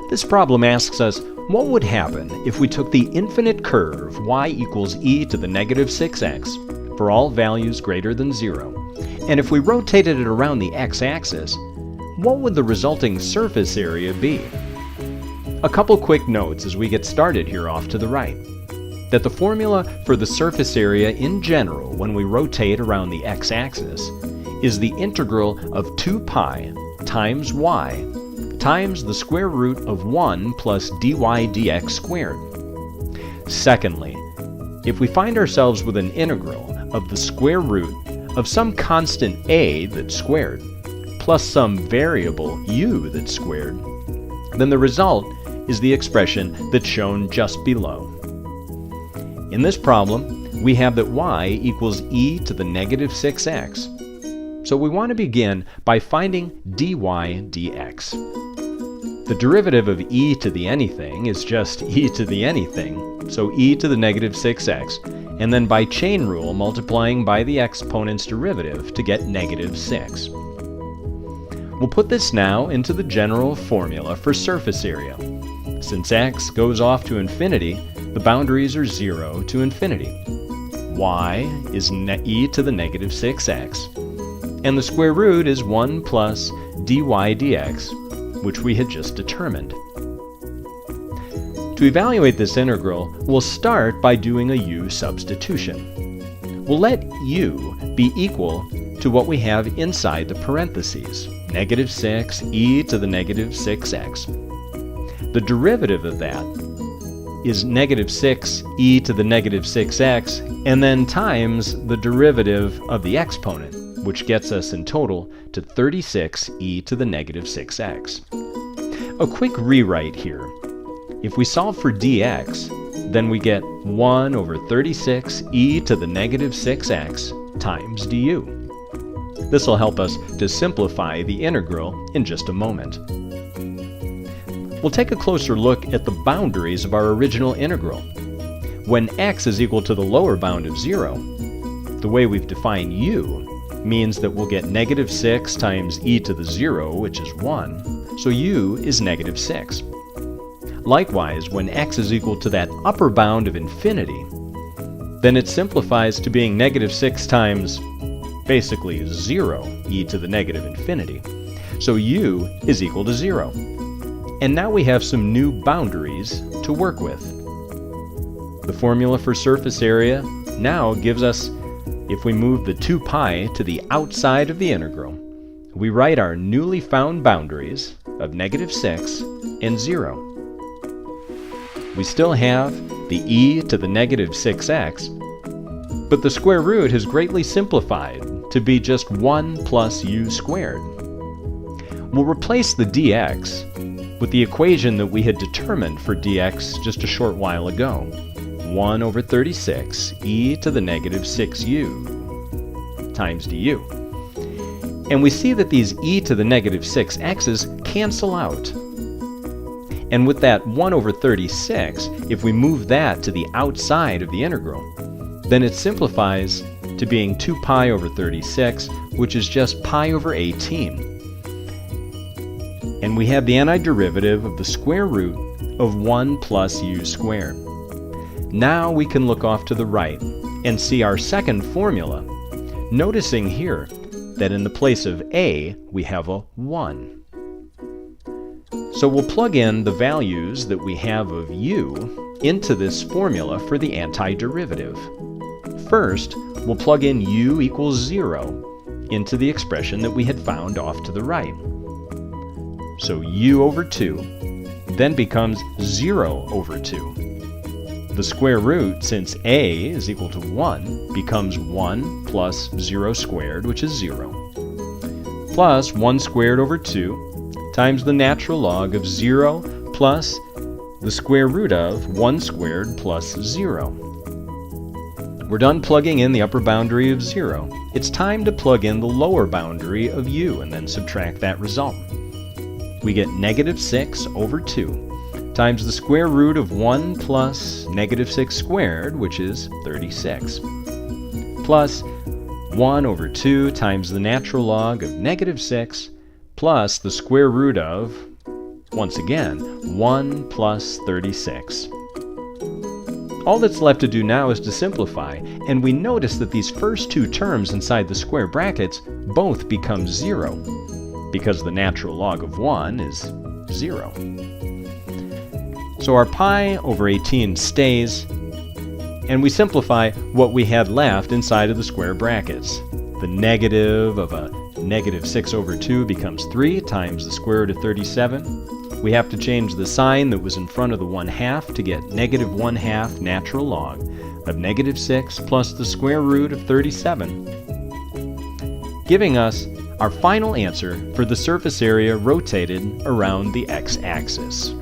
This problem asks us, what would happen if we took the infinite curve y equals e to the negative 6x for all values greater than 0, and if we rotated it around the x-axis, what would the resulting surface area be? A couple quick notes as we get started here off to the right. That the formula for the surface area in general when we rotate around the x-axis is the integral of 2 pi times y times the square root of 1 plus dy dx squared. Secondly, if we find ourselves with an integral of the square root of some constant a that's squared plus some variable u that's squared, then the result is the expression that's shown just below. In this problem, we have that y equals e to the negative 6x. So we want to begin by finding dy dx. The derivative of e to the anything is just e to the anything, so e to the negative 6x, and then by chain rule multiplying by the exponent's derivative to get negative 6. We'll put this now into the general formula for surface area. Since x goes off to infinity, the boundaries are 0 to infinity. Y is e to the negative 6x, and the square root is 1 plus dy dx, which we had just determined. To evaluate this integral, we'll start by doing a u substitution. We'll let u be equal to what we have inside the parentheses, negative 6 e to the negative 6x. The derivative of that is negative 6 e to the negative 6x, and then times the derivative of the exponent, which gets us in total to 36 e to the negative 6x. A quick rewrite here. If we solve for dx, then we get 1 over 36 e to the negative 6x times du. This will help us to simplify the integral in just a moment. We'll take a closer look at the boundaries of our original integral. When x is equal to the lower bound of 0, the way we've defined u means that we'll get negative 6 times e to the 0, which is 1, so u is negative 6. Likewise, when x is equal to that upper bound of infinity, then it simplifies to being negative 6 times basically 0 e to the negative infinity, so u is equal to 0. And now we have some new boundaries to work with. The formula for surface area now gives us, if we move the 2 pi to the outside of the integral, we write our newly found boundaries of negative 6 and 0. We still have the e to the negative 6x, but the square root has greatly simplified to be just 1 plus u squared. We'll replace the dx with the equation that we had determined for dx just a short while ago. 1 over 36 e to the negative 6u times du. And we see that these e to the negative 6x's cancel out. And with that 1 over 36, if we move that to the outside of the integral, then it simplifies to being 2 pi over 36, which is just pi over 18. And we have the antiderivative of the square root of 1 plus u squared. Now we can look off to the right and see our second formula, noticing here that in the place of a, we have a 1. So we'll plug in the values that we have of u into this formula for the antiderivative. First, we'll plug in u equals 0 into the expression that we had found off to the right. So u over 2 then becomes 0 over 2. The square root, since a is equal to 1, becomes 1 plus 0 squared, which is 0, plus 1 squared over 2 times the natural log of 0 plus the square root of 1 squared plus 0. We're done plugging in the upper boundary of 0. It's time to plug in the lower boundary of u and then subtract that result. We get negative 6 over 2 times the square root of 1 plus negative 6 squared, which is 36, plus 1 over 2 times the natural log of negative 6 plus the square root of Once again, 1 plus 36. All that's left to do now is to simplify, and we notice that these first two terms inside the square brackets both become 0, because the natural log of 1 is 0. So our pi over 18 stays, and we simplify what we had left inside of the square brackets. The negative of a negative 6 over 2 becomes 3 times the square root of 37. We have to change the sign that was in front of the 1/2 to get negative 1/2 natural log of negative 6 plus the square root of 37, giving us our final answer for the surface area rotated around the x-axis.